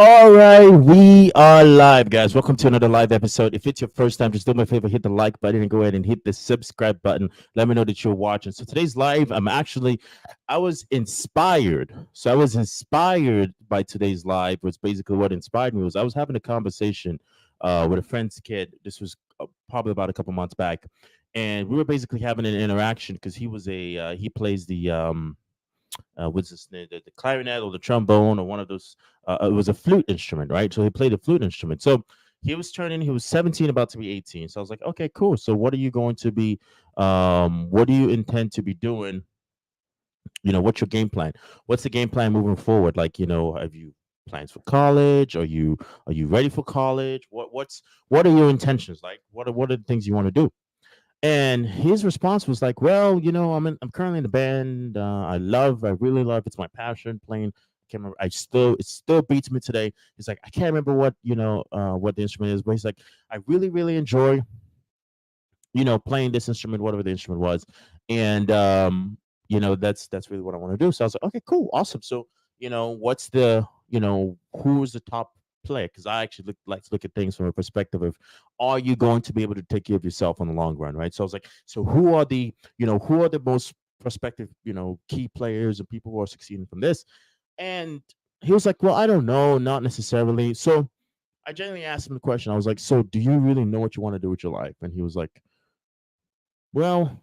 All right, we are live, guys. Welcome to another live episode. If it's your first time, just do me a favor, hit the like button and go ahead and hit the subscribe button. Let me know that you're watching. So today's live, I was inspired. So I was inspired by today's live. Was basically what inspired me was I was having a conversation with a friend's kid. This was probably about a couple months back, and we were basically having an interaction because he plays the what's his name, the clarinet or the trombone or one of those. It was a flute instrument, right? So he played a flute instrument. So he was 17, about to be 18. So I was like, okay, cool. So what are you going to be, what do you intend to be doing? What's your game plan? What's the game plan moving forward? Like, have you plans for college? Are you ready for college? What are your intentions? Like, what are the things you want to do? And his response was like, "Well, I'm currently in the band. I really love. It's my passion playing. I can't remember. It still beats me today. He's like, I can't remember what the instrument is, but he's like, I really, really enjoy, playing this instrument, whatever the instrument was, and that's really what I want to do. So I was like, okay, cool, awesome. So what's who's the top player? Because I actually like to look at things from a perspective of, are you going to be able to take care of yourself in the long run, right? So I was like, so who are the most prospective, key players and people who are succeeding from this? And he was like, well, I don't know, not necessarily. So I genuinely asked him the question. I was like, so do you really know what you want to do with your life? And he was like, well,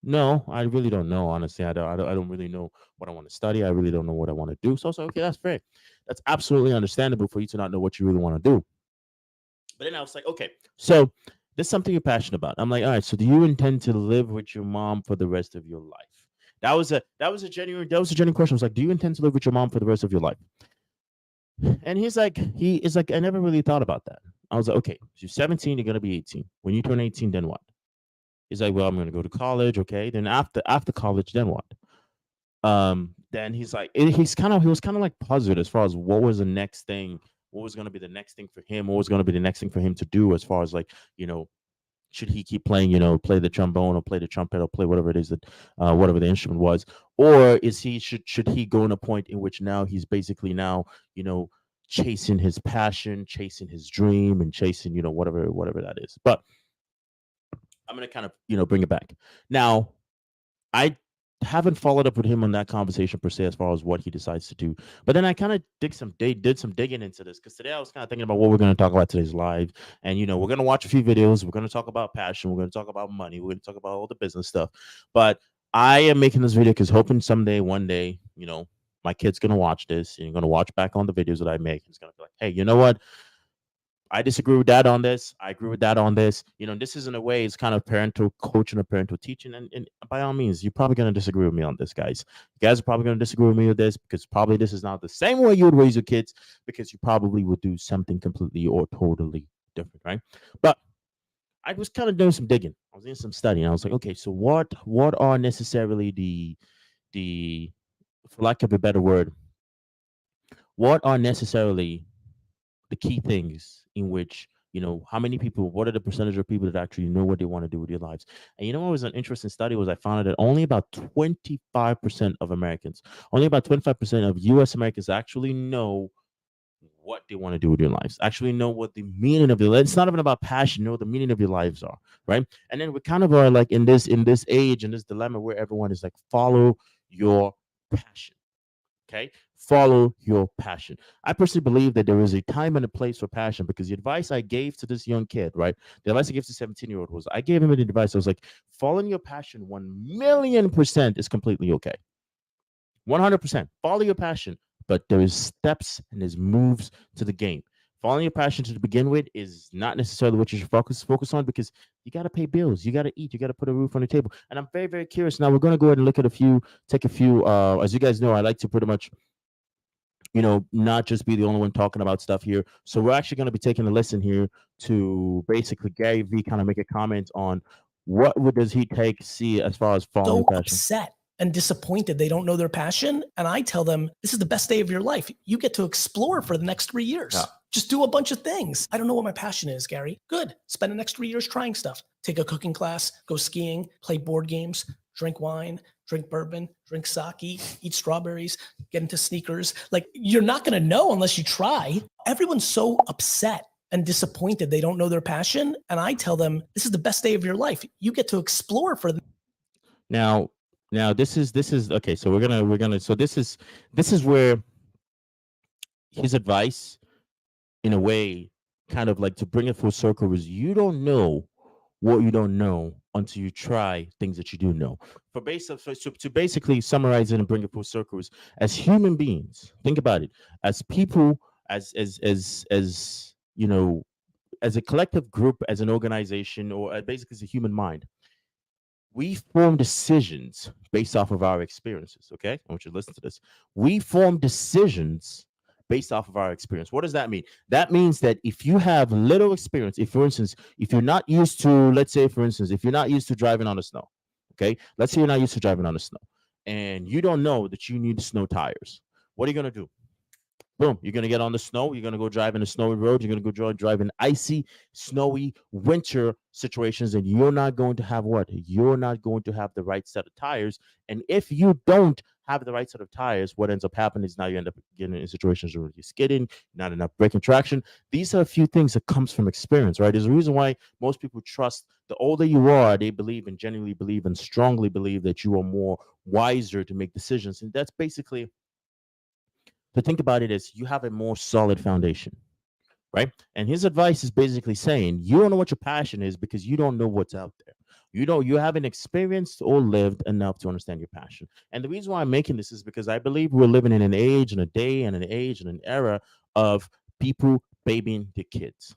no, I really don't know. Honestly, I don't really know what I want to study. I really don't know what I want to do. So I was like, okay, that's fair. That's absolutely understandable for you to not know what you really want to do. But then I was like, okay, so this is something you're passionate about. I'm like, all right, so do you intend to live with your mom for the rest of your life? That was a genuine question. I was like, do you intend to live with your mom for the rest of your life? And he is like, I never really thought about that. I was like, okay, so you're 17, you're gonna be 18. When you turn 18, then what? He's like, well, I'm gonna go to college, okay. Then after college, then what? Then he's like, he was kind of like puzzled as far as what was the next thing, what was gonna be the next thing for him, what was gonna be the next thing for him to do, as far as like, should he keep playing, play the trombone or play the trumpet or play whatever it is that whatever the instrument was, or should he go in a point in which now he's basically now, you know chasing his passion, chasing his dream, and chasing, whatever that is. But I'm gonna kind of, bring it back. Now, I haven't followed up with him on that conversation per se, as far as what he decides to do. But then I kind of did some digging into this, because today I was kind of thinking about what we're going to talk about today's live. And we're going to watch a few videos. We're going to talk about passion. We're going to talk about money. We're going to talk about all the business stuff. But I am making this video because hoping someday, one day, my kid's going to watch this and you're going to watch back on the videos that I make. He's going to be like, hey, you know what? I disagree with that on this. I agree with that on this. This is, in a way, it's kind of parental coaching or parental teaching. And by all means, you're probably going to disagree with me on this, guys. You guys are probably going to disagree with me with this, because probably this is not the same way you would raise your kids, because you probably would do something completely or totally different, right? But I was kind of doing some digging. I was doing some studying. I was like, okay, so what are necessarily the for lack of a better word, what are necessarily the key things in which, how many people, what are the percentage of people that actually know what they want to do with their lives? And what was an interesting study was, I found out that only about 25% of Americans, only about 25% of US Americans actually know what they want to do with their lives, actually know what the meaning of their life. It's not even about passion, know what the meaning of your lives are, right? And then we kind of are like in this age, in this dilemma where everyone is like, follow your passion. Okay. Follow your passion. I personally believe that there is a time and a place for passion, because the advice I gave to this young kid, right? The advice I gave to 17-year-old was, I gave him the advice. I was like, following your passion 1,000,000% is completely okay. 100%. Follow your passion, but there is steps and there's moves to the game. Following your passion to begin with is not necessarily what you should focus on, because you got to pay bills, you got to eat, you got to put a roof on the table. And I'm very, very curious. Now we're going to go ahead and look at take a few. As you guys know, I like to pretty much, not just be the only one talking about stuff here. So we're actually going to be taking a listen here to basically Gary V kind of make a comment on does he take see as far as following So passion. upset and disappointed they don't know their passion. And I tell them, this is the best day of your life. You get to explore for the next 3 years. Yeah. Just do a bunch of things. I don't know what my passion is, Gary. Good. Spend the next 3 years trying stuff. Take a cooking class, go skiing, play board games, drink wine, drink bourbon, drink sake, eat strawberries, get into sneakers. Like, you're not going to know unless you try. Everyone's so upset and disappointed they don't know their passion. And I tell them, this is the best day of your life. You get to explore for them. Now this is okay. So we're gonna. So this is where his advice, in a way, kind of like to bring it full circle, is you don't know what you don't know until you try things that you do know. So to basically summarize it and bring it full circle, is as human beings, think about it, as people, as you know, as a collective group, as an organization, or basically as a human mind, we form decisions based off of our experiences. Okay, I want you to listen to this. We form decisions based off of our experience. What does that mean? That means that if you have little experience, if, for instance, if you're not used to, let's say, for instance, if you're not used to driving on the snow, okay, let's say you're not used to driving on the snow, and you don't know that you need snow tires. What are you gonna do? Boom, you're gonna get on the snow. You're gonna go drive in a snowy road. You're gonna go drive in icy, snowy winter situations, and you're not going to have what? You're not going to have the right set of tires. And if you don't have the right set of tires, what ends up happening is now you end up getting in situations where you're skidding, not enough braking traction. These are a few things that comes from experience, right? There's a reason why most people trust. The older you are, they believe and genuinely believe and strongly believe that you are more wiser to make decisions, and that's basically, to think about it, as you have a more solid foundation, right? And his advice is basically saying you don't know what your passion is because you don't know what's out there. You haven't experienced or lived enough to understand your passion. And the reason why I'm making this is because I believe we're living in an age and a day and an age and an era of people babying their kids.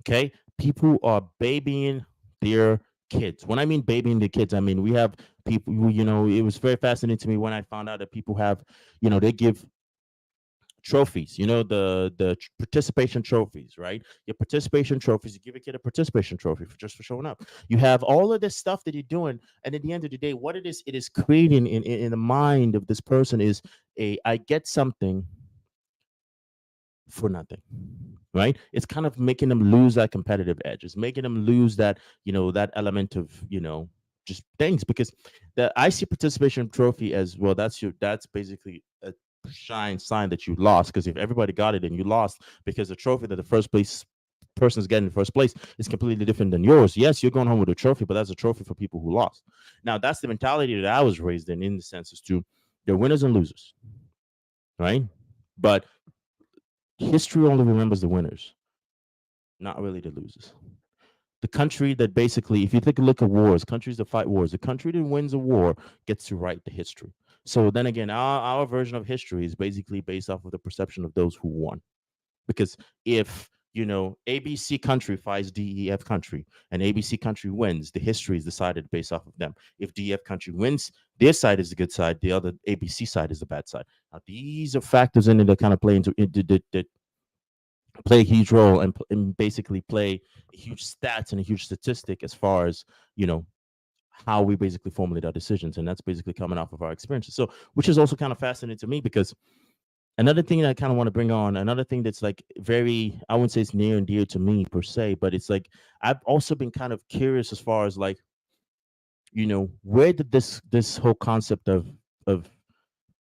Okay, people are babying their kids. When I mean babying the kids, I mean we have people who, it was very fascinating to me when I found out that people have, they give trophies, the participation trophies, right? Your participation trophies, you give a kid a participation trophy for showing up. You have all of this stuff that you're doing, and at the end of the day, what it is creating in the mind of this person is I get something for nothing, right? It's kind of making them lose that competitive edge. It's making them lose that, that element of, just things, because the IC participation trophy as well, that's basically a sign that you lost, because if everybody got it and you lost, because the trophy that the first place person's getting in first place is completely different than yours. Yes, you're going home with a trophy, but that's a trophy for people who lost. Now, that's the mentality that I was raised in the sense as to they're winners and losers, right? But history only remembers the winners, not really the losers. The country that basically, if you take a look at wars, countries that fight wars, the country that wins a war gets to write the history. So then again, our version of history is basically based off of the perception of those who won. Because if, ABC country fights DEF country and ABC country wins, the history is decided based off of them. If DEF country wins, their side is the good side, the other ABC side is the bad side. Now, these are factors in it that kind of play that play a huge role and basically play a huge stats and a huge statistic as far as, how we basically formulate our decisions. And that's basically coming off of our experiences. So, which is also kind of fascinating to me, because another thing that I kind of want to bring on, another thing that's like very, I wouldn't say it's near and dear to me per se, but it's like, I've also been kind of curious as far as like, where did this whole concept of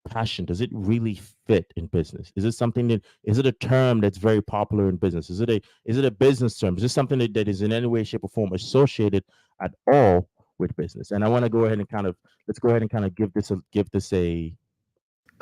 passion, does it really fit in business? Is it a term that's very popular in business? Is it a business term? Is this something that is in any way, shape, or form associated at all with business? And I want to go ahead and let's go ahead and kind of give this a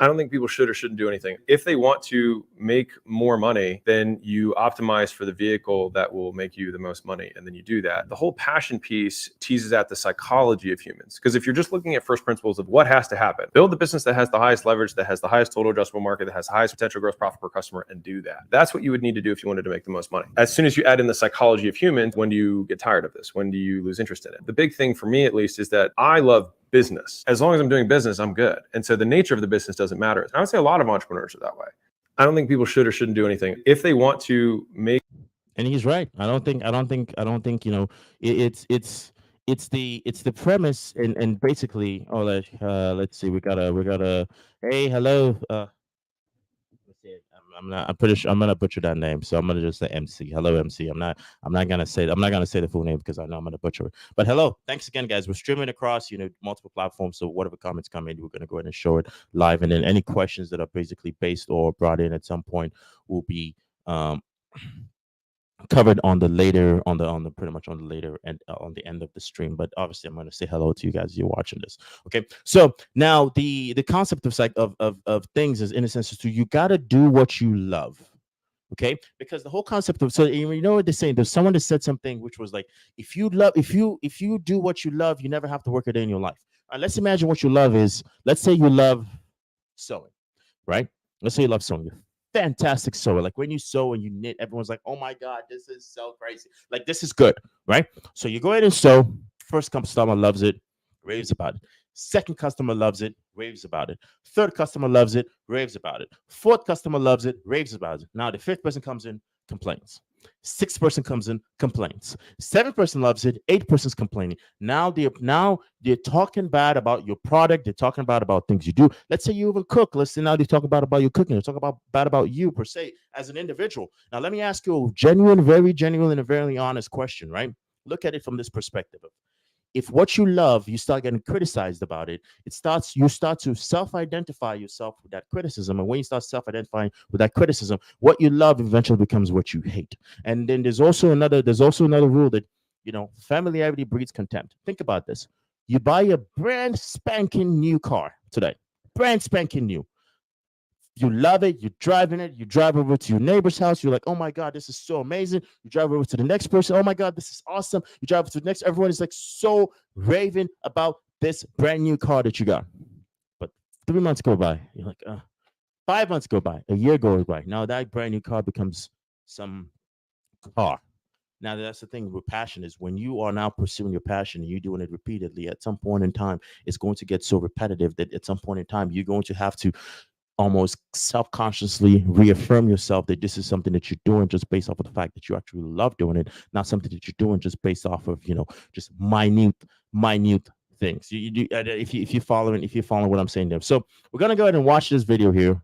I don't think people should or shouldn't do anything. If they want to make more money, then you optimize for the vehicle that will make you the most money, and then you do that. The whole passion piece teases at the psychology of humans. Because if you're just looking at first principles of what has to happen, build the business that has the highest leverage, that has the highest total addressable market, that has the highest potential gross profit per customer, and do that. That's what you would need to do if you wanted to make the most money. As soon as you add in the psychology of humans, when do you get tired of this? When do you lose interest in it? The big thing for me, at least, is that I love business. As long as I'm doing business, I'm good. And so the nature of the business doesn't matter. And I would say a lot of entrepreneurs are that way. I don't think people should or shouldn't do anything. If they want to make, and he's right. I don't think it's the premise and basically, let's see, we got a hey, hello. Let's see, I'm pretty sure I'm gonna butcher that name, so I'm gonna just say MC. Hello, MC. I'm not gonna say the full name because I know I'm gonna butcher it. But hello, thanks again, guys. We're streaming across multiple platforms, so whatever comments come in, we're gonna go ahead and show it live, and then any questions that are basically based or brought in at some point will be covered on the later on the pretty much on the later and on the end of the stream. But obviously I'm going to say hello to you guys as you're watching this. Okay, so now the concept of things is, in a sense, is you got to do what you love. Okay, because the whole concept of, so you know what they're saying, there's someone that said something which was like, if you do what you love, you never have to work a day in your life. All right, let's imagine what you love is, let's say you love sewing, right? Let's say you love sewing. You're fantastic sewer. Like when you sew and you knit, everyone's like, oh my God, this is so crazy. Like, this is good, right? So you go ahead and sew. First customer loves it, raves about it. Second customer loves it, raves about it. Third customer loves it, raves about it. Fourth customer loves it, raves about it. Now the fifth person comes in, complains. Sixth person comes in, complains. Seventh person loves it. Eighth person's complaining. Now they're talking bad about your product. They're talking about things you do. Let's say you even cook. Let's say now they talk about your cooking. They talk bad about you per se as an individual. Now let me ask you a very genuine and a very honest question, right? Look at it from this perspective. If what you love, you start getting criticized about it, you start to self-identify yourself with that criticism. And when you start self-identifying with that criticism, what you love eventually becomes what you hate. And then there's also another rule that, familiarity breeds contempt. Think about this. You buy a brand spanking new car today, brand spanking new. You love it. You're driving it. You drive over to your neighbor's house. You're like, oh my God, this is so amazing. You drive over to the next person. Oh my God, this is awesome. You drive over to the next. Everyone is like so raving about this brand new car that you got. But 3 months go by. You're like, 5 months go by. A year goes by. Now that brand new car becomes some car. Now that's the thing with passion, is when you are now pursuing your passion and you're doing it repeatedly, at some point in time, it's going to get so repetitive that at some point in time, you're going to have to almost self-consciously reaffirm yourself that this is something that you're doing just based off of the fact that you actually love doing it, not something that you're doing just based off of just minute things. If you're following what I'm saying there. So we're gonna go ahead and watch this video here,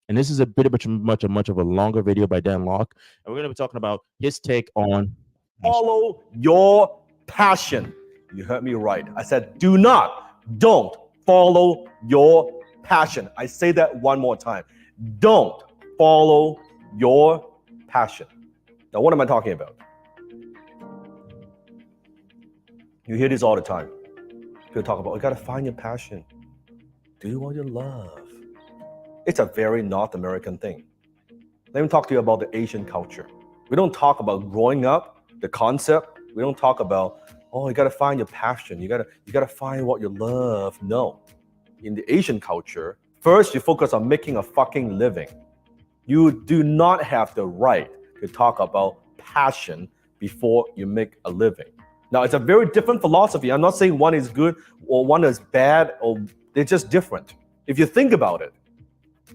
and this is a bit of much of a longer video by Dan Lok, and we're gonna be talking about his take on follow your passion. You heard me right. I said don't follow your passion. I say that one more time. Don't follow your passion. Now, what am I talking about? You hear this all the time. People talk about, you got to find your passion. Do what you love. It's a very North American thing. Let me talk to you about the Asian culture. We don't talk about growing up, the concept. We don't talk about, you got to find your passion. You got to find what you love. No. In the Asian culture, first you focus on making a fucking living. You do not have the right to talk about passion before you make a living. Now, it's a very different philosophy. I'm not saying one is good or one is bad, or they're just different. If you think about it,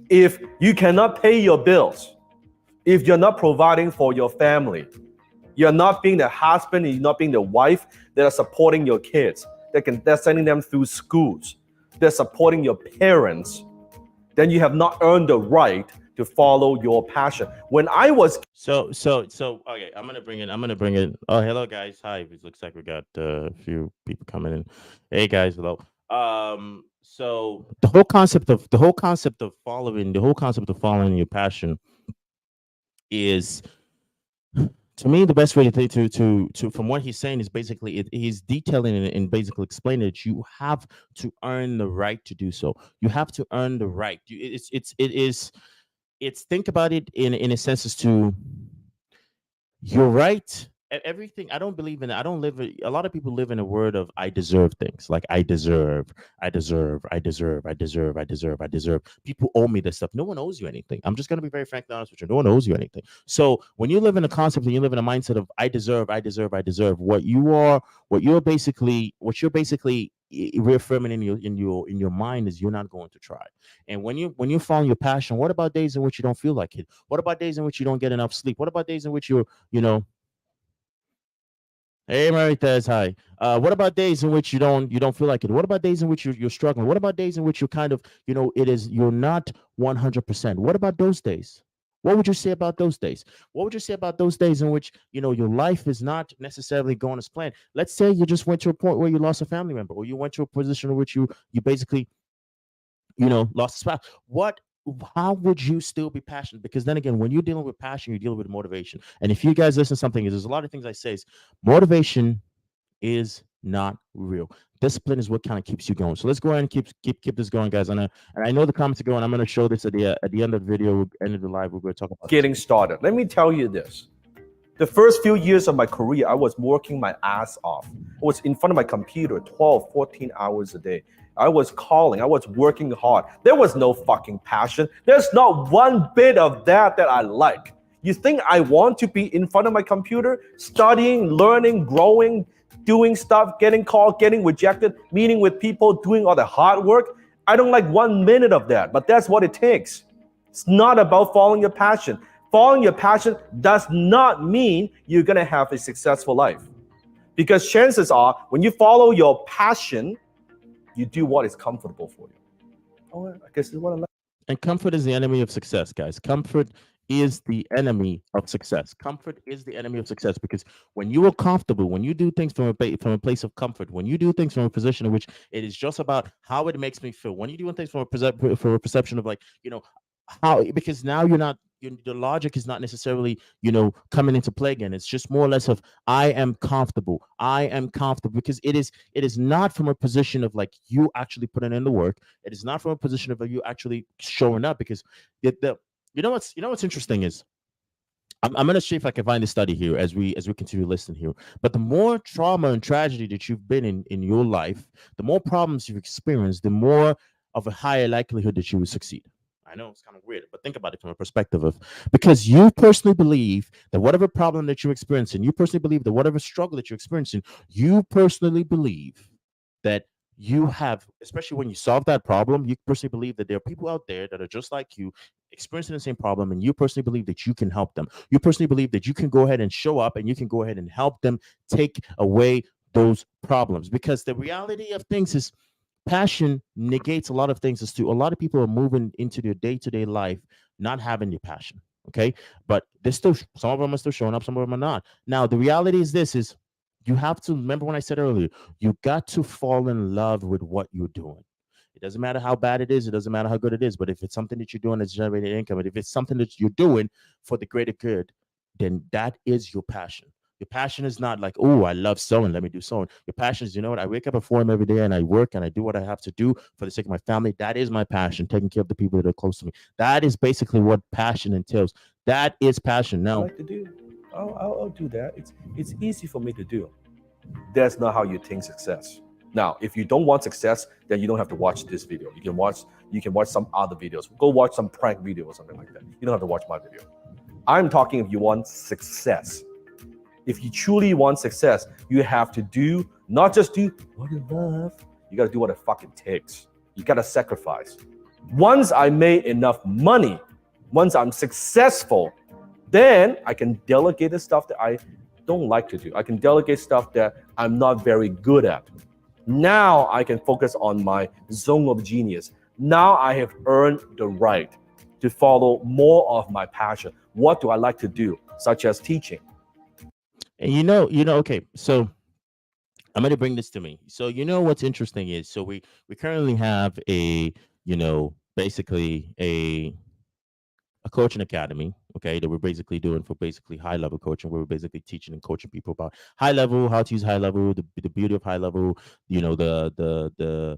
if you cannot pay your bills, if you're not providing for your family, you're not being the husband, you're not being the wife that are supporting your kids, they're sending them through schools, they're supporting your parents, then you have not earned the right to follow your passion. When I was so okay, I'm gonna bring in. Oh, hello guys, hi. It looks like we got a few people coming in. Hey guys, hello. So the whole concept of following your passion is, to me, the best way to from what he's saying is basically he's detailing and basically explaining that you have to earn the right to do so. You have to earn the right. It's think about it in a sense as to you're right. Everything. I don't believe in. I don't live. A lot of people live in a word of I deserve things. Like I deserve. People owe me this stuff. No one owes you anything. I'm just gonna be very frankly honest with you. No one owes you anything. So when you live in a concept and you live in a mindset of I deserve, what you're basically reaffirming in your mind is you're not going to try. And when you follow your passion, what about days in which you don't feel like it? What about days in which you don't get enough sleep? What about days in which you're Hey, Maritas, hi. What about days in which you don't feel like it? What about days in which you're struggling? What about days in which you're kind of, you're not 100%? What about those days? What would you say about those days? What would you say about those days in which, your life is not necessarily going as planned? Let's say you just went to a point where you lost a family member, or you went to a position in which you basically, lost a spouse. How would you still be passionate? Because then again, when you're dealing with passion, you're dealing with motivation. And if you guys listen to something, there's a lot of things I say is motivation is not real. Discipline is what kind of keeps you going. So let's go ahead and keep this going, guys. And I know the comments are going. I'm going to show this at the end of the video, end of the live. We're going to talk about Getting started. Let me tell you this. The first few years of my career, I was working my ass off. I was in front of my computer 12, 14 hours a day. I was calling. I was working hard. There was no fucking passion. There's not one bit of that I like. You think I want to be in front of my computer, studying, learning, growing, doing stuff, getting called, getting rejected, meeting with people, doing all the hard work? I don't like 1 minute of that, but that's what it takes. It's not about following your passion. Following your passion does not mean you're going to have a successful life. Because chances are, when you follow your passion, you do what is comfortable for you. Oh, I guess this is what I like. And comfort is the enemy of success, guys. Comfort is the enemy of success. Comfort is the enemy of success, because when you are comfortable, when you do things from a place of comfort, when you do things from a position in which it is just about how it makes me feel, when you're doing things from a perception of like, how, because now you're not, the logic is not necessarily, coming into play again. It's just more or less of I am comfortable, because it is not from a position of like you actually putting in the work. It is not from a position of you actually showing up, because what's interesting is I'm going to see if I can find the study here as we continue listening here. But the more trauma and tragedy that you've been in your life, the more problems you've experienced, the more of a higher likelihood that you will succeed. I know it's kind of weird, but think about it from a perspective of, because you personally believe that whatever problem that you're experiencing, you personally believe that whatever struggle that you're experiencing, you personally believe that you have, especially when you solve that problem, you personally believe that there are people out there that are just like you, experiencing the same problem, and you personally believe that you can help them. You personally believe that you can go ahead and show up and you can go ahead and help them take away those problems. Because the reality of things is, passion negates a lot of things. As to a lot of people are moving into their day-to-day life not having the passion, okay, but they're still, some of them are still showing up, some of them are not. Now the reality is this is, you have to remember when I said earlier, you got to fall in love with what you're doing. It doesn't matter how bad it is, it doesn't matter how good it is, but if it's something that you're doing that's generating income, and if it's something that you're doing for the greater good, then that is your passion. Your passion is not like, oh, I love sewing, let me do sewing. Your passion is, I wake up at 4 a.m. every day and I work and I do what I have to do for the sake of my family. That is my passion, taking care of the people that are close to me. That is basically what passion entails. That is passion. I Now, like to do. I'll do that. It's easy for me to do. That's not how you think success. Now, if you don't want success, then you don't have to watch this video. You can watch some other videos. Go watch some prank video or something like that. You don't have to watch my video. I'm talking if you want success. If you truly want success, you have to do, not just do what you love, you got to do what it fucking takes. You got to sacrifice. Once I made enough money, once I'm successful, then I can delegate the stuff that I don't like to do. I can delegate stuff that I'm not very good at. Now I can focus on my zone of genius. Now I have earned the right to follow more of my passion. What do I like to do? Such as teaching. and okay, so I'm going to bring this to me. So what's interesting is, so we currently have a, basically a coaching academy, okay, that we're basically doing for basically high level coaching, where we're basically teaching and coaching people about high level, how to use high level, the beauty of high level, the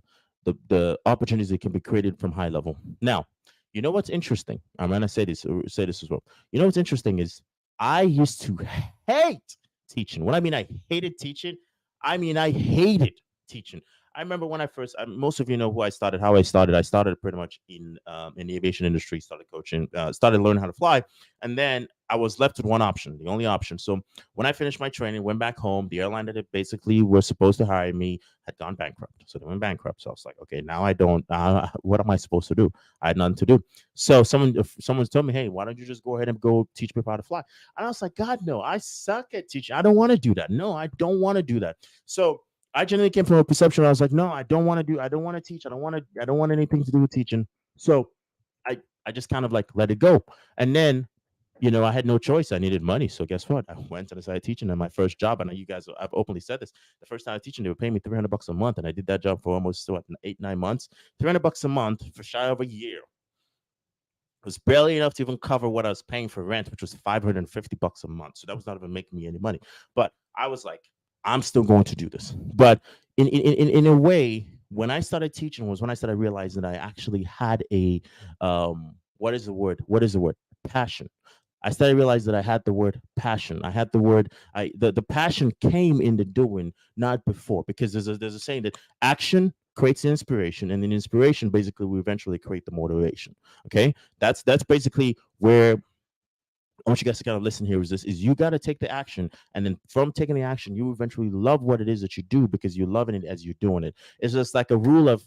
opportunities that can be created from high level. Now, what's interesting? I'm gonna say this as well. What's interesting is, I used to hate teaching. When I mean I hated teaching, I mean I hated teaching. I remember when I first, most of you know how I started. I started pretty much in the aviation industry, started coaching, started learning how to fly. And then I was left with one option, the only option. So when I finished my training, went back home, the airline that basically was supposed to hire me had gone bankrupt. So they went bankrupt. So I was like, okay, now I don't, what am I supposed to do? I had nothing to do. So someone's told me, hey, why don't you just go ahead and go teach people how to fly? And I was like, God, no, I suck at teaching. I don't want to do that. No, I don't want to do that. So I generally came from a perception. I was like, no, I don't want to teach. I don't want anything to do with teaching. So I just kind of like let it go. And then, I had no choice. I needed money. So guess what? I went and started teaching. And my first job, and you guys, I've openly said this, the first time I was teaching, they were paying me $300 a month. And I did that job for almost 8-9 months, $300 a month for shy of a year. It was barely enough to even cover what I was paying for rent, which was $550 a month. So that was not even making me any money. But I was like, I'm still going to do this. But in a way, when I started teaching was when I started realizing that I actually had a what is the word? Passion. I started realizing that I had the word passion. I had the word the passion came in the doing, not before, because there's a saying that action creates inspiration, and then inspiration basically will eventually create the motivation. Okay, that's basically where I want you guys to kind of listen here. Is you got to take the action, and then from taking the action, you eventually love what it is that you do because you're loving it as you're doing it. It's just like a rule of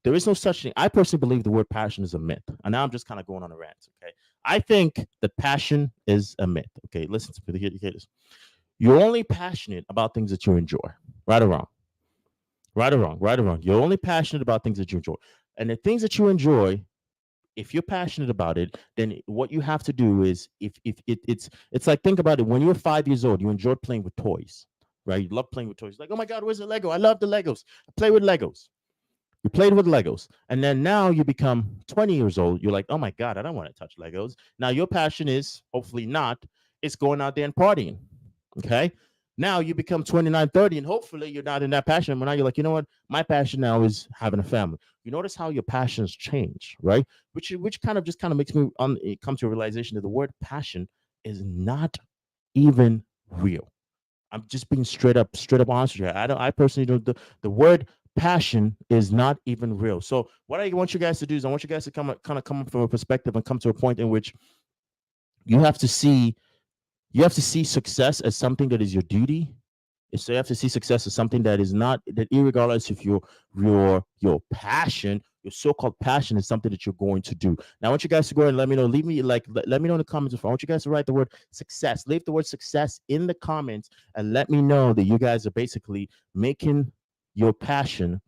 there is no such thing. I personally believe the word passion is a myth, and now I'm just kind of going on a rant. Okay, I think that passion is a myth. Okay, listen to me. Hear this. You're only passionate about things that you enjoy, right or wrong. Right or wrong, right or wrong. You're only passionate about things that you enjoy, and the things that you enjoy, if you're passionate about it, then what you have to do is it's like, think about it. When you were 5 years old, you enjoyed playing with toys, right? You love playing with toys. Like, oh my God, where's the Lego? I love the Legos. I play with Legos. You played with Legos. And then now you become 20 years old. You're like, oh my God, I don't want to touch Legos. Now your passion is, hopefully not, it's going out there and partying. Okay. Now you become 29, 30, and hopefully you're not in that passion. But now you're like, you know what? My passion now is having a family. You notice how your passions change, right? Which kind of makes me come to a realization that the word passion is not even real. I'm just being straight up honest with you. I personally don't. The word passion is not even real. So what I want you guys to do is I want you guys to come from a perspective and come to a point in which you have to see success as something that is your duty. So you have to see success as something that is not, that irregardless if your passion, your so-called passion is something that you're going to do. Now I want you guys to go ahead and let me know. Let me know in the comments. I want you guys to write the word success. Leave the word success in the comments and let me know that you guys are basically making your passion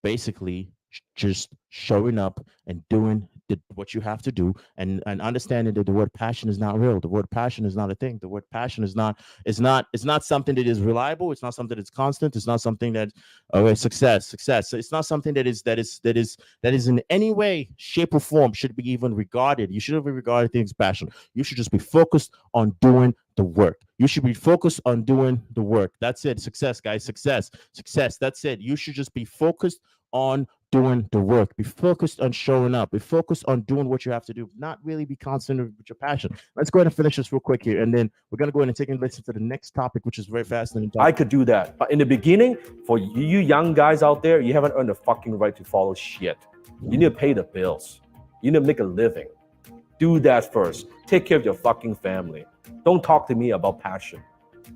basically just showing up and doing what you have to do, and understanding that the word passion is not real. The word passion is not a thing. The word passion is not something that is reliable. It's not something that's constant. It's not something that success. So it's not something that is in any way, shape, or form should be even regarded. You shouldn't be regarded things passion. You should just be focused on doing the work. You should be focused on doing the work. That's it. Success, guys. Success. That's it. You should just be focused on doing the work. Be focused on showing up. Be focused on doing what you have to do. Not really be constant with your passion. Let's go ahead and finish this real quick here, and then we're gonna go ahead and take a listen to the next topic, which is very fascinating. I could do that, but in the beginning, for you young guys out there, you haven't earned the fucking right to follow shit. You need to pay the bills. You need to make a living. Do that first. Take care of your fucking family. Don't talk to me about passion.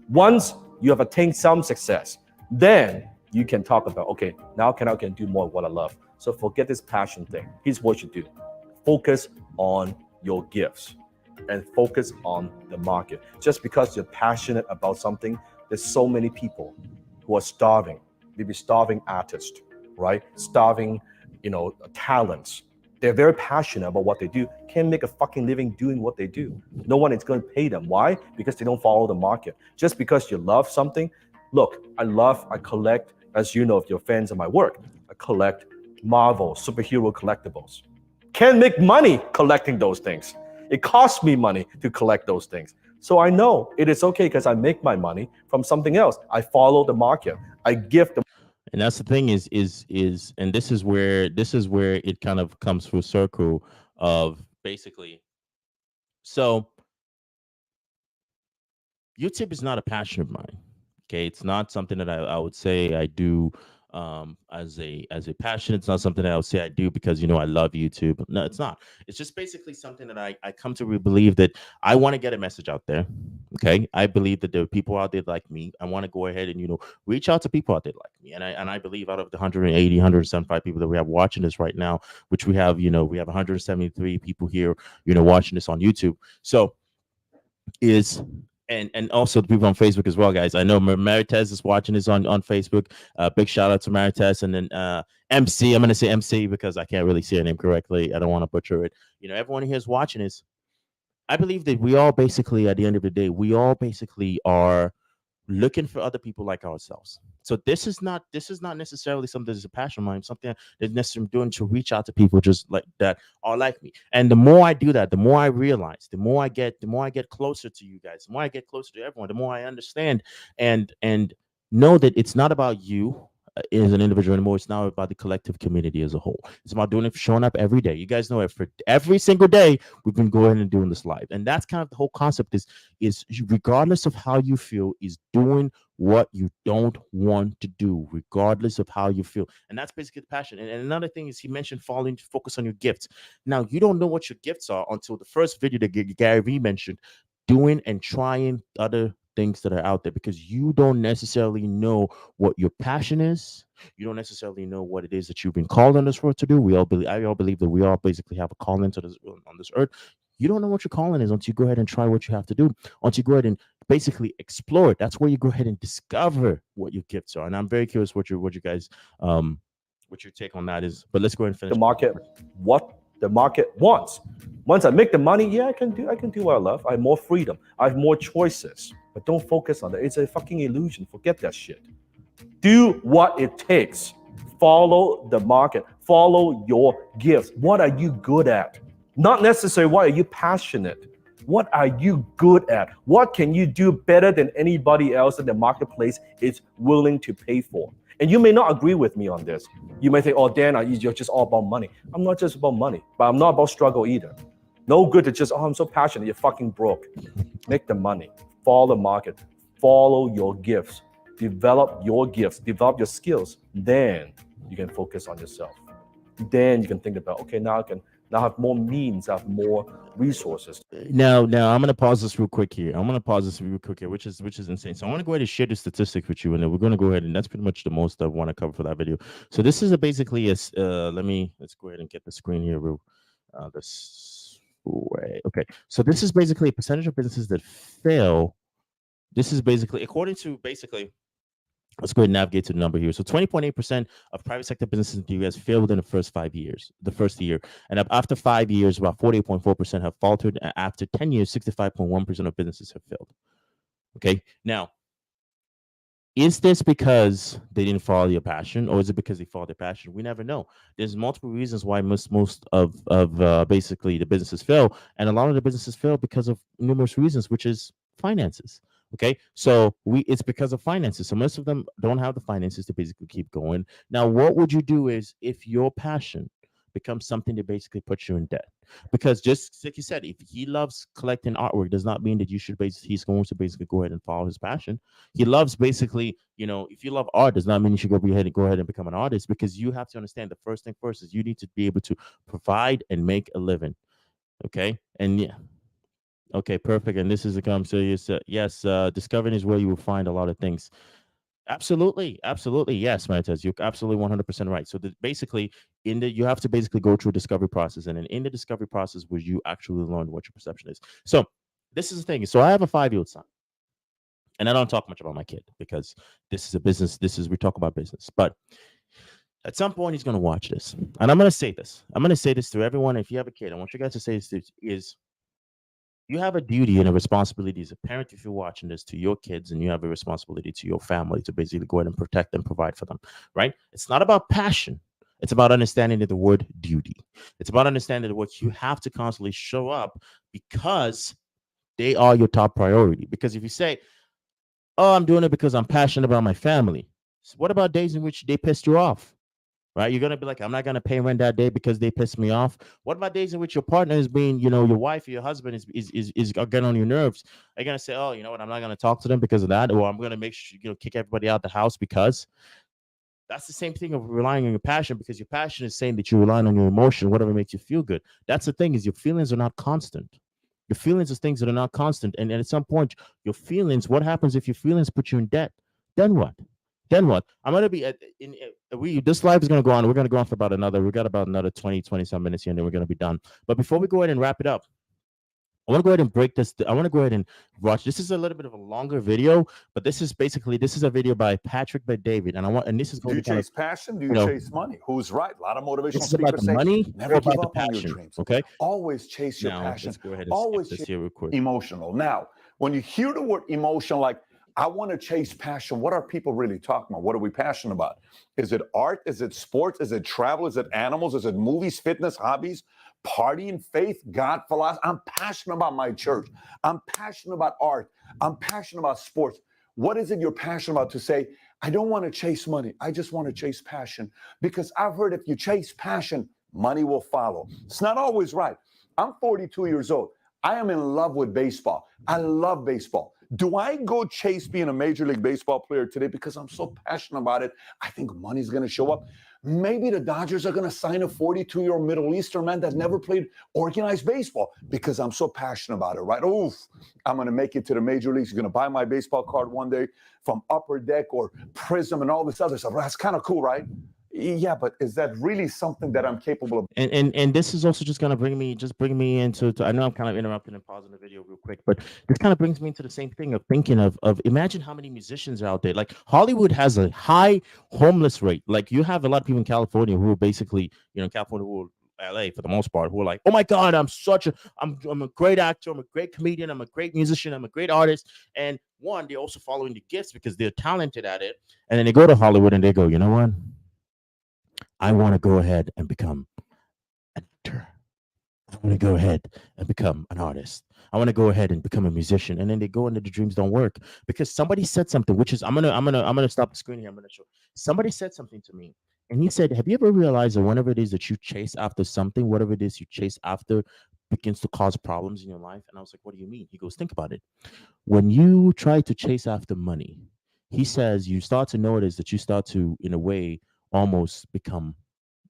Once you have attained some success, then you can talk about, okay, now I can do more of what I love. So forget this passion thing. Here's what you do. Focus on your gifts and focus on the market. Just because you're passionate about something, there's so many people who are starving, maybe starving artists, right? Starving, talents. They're very passionate about what they do, can't make a fucking living doing what they do. No one is going to pay them. Why? Because they don't follow the market. Just because you love something, look, I collect, as you know, if you're fans of my work, I collect Marvel superhero collectibles. Can't make money collecting those things. It costs me money to collect those things. So I know it is okay because I make my money from something else. I follow the market. I give the. And that's the thing is, and this is where it kind of comes full circle of basically. So YouTube is not a passion of mine. Okay, it's not something that I would say I do as a passion. It's not something that I would say I do because I love YouTube. No, it's not. It's just basically something that I come to believe that I want to get a message out there. Okay, I believe that there are people out there like me. I want to go ahead and reach out to people out there like me. And I believe out of the 180, 175 people that we have watching this right now, which we have 173 people here watching this on YouTube. So is and also the people on Facebook as well, guys. I know Maritez is watching this on Facebook. Big shout out to Maritez, and then MC. I'm gonna say MC because I can't really say her name correctly. I don't want to butcher it. Everyone here is watching this. I believe that we all basically, at the end of the day, we all basically are looking for other people like ourselves. So this is not necessarily something that's a passion of mine, something that necessarily I'm doing to reach out to people just like that are like me. And the more I do that, the more I realize, the more I get closer to you guys, the more I get closer to everyone, the more I understand and know that it's not about you as an individual anymore. It's now about the collective community as a whole. It's about doing it, showing up every day. You guys know it. For every single day we've been going and doing this live, and that's kind of the whole concept is regardless of how you feel, is doing what you don't want to do, regardless of how you feel. And that's basically the passion. And another thing is, he mentioned focus on your gifts. Now, you don't know what your gifts are until the first video that Gary Vee mentioned, doing and trying other things that are out there, because you don't necessarily know what your passion is. You don't necessarily know what it is that you've been called on this world to do. I all believe that we all basically have a calling to this on this earth. You don't know what your calling is until you go ahead and try what you have to do, until you go ahead and basically explore it. That's where you go ahead and discover what your gifts are. And I'm very curious what you guys what your take on that is. But let's go ahead and finish the market, what the market wants. Once I make the money, yeah, I can do what I love. I have more freedom. I have more choices. But don't focus on that. It's a fucking illusion. Forget that shit. Do what it takes. Follow the market. Follow your gifts. What are you good at? Not necessarily what are you passionate. What are you good at? What can you do better than anybody else that the marketplace is willing to pay for? And you may not agree with me on this. You may think, oh, Dan, you're just all about money. I'm not just about money, but I'm not about struggle either. No good to just, oh, I'm so passionate. You're fucking broke. Make the money. Follow the market. Follow your gifts. Develop your gifts. Develop your skills. Then you can focus on yourself. Then you can think about, okay, now I have more means, I have more resources. Now I'm going to pause this real quick here. Which is insane. So I want to go ahead and share the statistics with you, and then we're going to go ahead, and that's pretty much the most I want to cover for that video. So this is basically let's go ahead and get the screen here real this way. Okay. So this is basically a percentage of businesses that fail. This is basically according to let's go ahead and navigate to the number here. So 20.8% of private sector businesses in the US failed within the first year. And after 5 years, about 48.4% have faltered. And after 10 years, 65.1% of businesses have failed. Okay. Now, is this because they didn't follow their passion, or is it because they followed their passion? We never know. There's multiple reasons why most of basically the businesses fail. And a lot of the businesses fail because of numerous reasons, which is finances. Okay, so it's because of finances. So most of them don't have the finances to basically keep going. Now, what would you do is if your passion becomes something that basically puts you in debt? Because just like you said, if he loves collecting artwork, does not mean that he's going to basically go ahead and follow his passion. He loves basically, if you love art, does not mean you should go ahead and become an artist, because you have to understand the first thing first is you need to be able to provide and make a living. Okay, and yeah. Okay, perfect. And this is the conversation. Yes, discovering is where you will find a lot of things. Absolutely. Yes, Maritez, you're absolutely 100% right. So basically, you have to basically go through a discovery process, and in the discovery process, where you actually learn what your perception is. So this is the thing. So I have a 5-year-old son, and I don't talk much about my kid because this is a business. We talk about business, but at some point he's going to watch this, and I'm going to say this to everyone. If you have a kid, I want you guys to say this is. You have a duty and a responsibility as a parent, if you're watching this, to your kids, and you have a responsibility to your family to basically go ahead and protect and provide for them, right? It's not about passion. It's about understanding the word duty. It's about understanding what you have to constantly show up because they are your top priority. Because if you say, oh, I'm doing it because I'm passionate about my family, so what about days in which they pissed you off? Right? You're going to be like, I'm not going to pay rent that day because they pissed me off. What about days in which your partner is being, your wife or your husband is getting on your nerves? Are you going to say, oh, you know what, I'm not going to talk to them because of that? Or I'm going to make sure, kick everybody out the house because That's the same thing of relying on your passion, because your passion is saying that you're relying on your emotion, whatever makes you feel good. That's the thing, is your feelings are not constant. Your feelings are things that are not constant. And at some point, your feelings, what happens if your feelings put you in debt? Then what? Then what? I'm going to be this live is going to go on. We're going to go on for we got about another 20 some minutes here, and then we're going to be done. But before we go ahead and wrap it up, I want to go ahead and break this. I want to go ahead and watch. This is a little bit of a longer video, but this is a video by Patrick Bet-David, and this is Do going you to chase passion? Do you chase money? Who's right? A lot of motivational this is about speakers the say, money never or give about up the on your passion. dreams. Okay. Always chase your Now passion. let's go ahead and Always skip this here real quick. emotional. Now, when you hear the word emotion, like I want to chase passion, what are people really talking about? What are we passionate about? Is it art? Is it sports? Is it travel? Is it animals? Is it movies, fitness, hobbies, partying, faith, God, philosophy? I'm passionate about my church. I'm passionate about art. I'm passionate about sports. What is it you're passionate about to say, I don't want to chase money. I just want to chase passion? Because I've heard if you chase passion, money will follow. It's not always right. I'm 42 years old. I am in love with baseball. I love baseball. Do I go chase being a Major League Baseball player today because I'm so passionate about it? I think money's going to show up. Maybe the Dodgers are going to sign a 42-year-old Middle Eastern man that never played organized baseball because I'm so passionate about it, right? Oof, I'm going to make it to the major leagues. You're going to buy my baseball card one day from Upper Deck or Prism and all this other stuff. That's kind of cool, right? Yeah, but is that really something that I'm capable of? And this is also just gonna bring me into I know I'm kind of interrupting and pausing the video real quick, but this kind of brings me into the same thing of thinking of imagine how many musicians are out there. Like Hollywood has a high homeless rate. Like you have a lot of people in California who are basically, California who are LA for the most part, who are like, oh my God, I'm a great actor, I'm a great comedian, I'm a great musician, I'm a great artist. And one, they're also following the gifts because they're talented at it. And then they go to Hollywood and they go, you know what? I want to go ahead and become an actor. I want to go ahead and become an artist. I want to go ahead and become a musician. And then they go into the dreams don't work because somebody said something, which is I'm gonna stop the screen here. I'm gonna show. Somebody said something to me, and he said, "Have you ever realized that whenever it is that you chase after something, whatever it is you chase after, begins to cause problems in your life?" And I was like, "What do you mean?" He goes, "Think about it. When you try to chase after money, he says you start to notice that you start to, in a way, almost become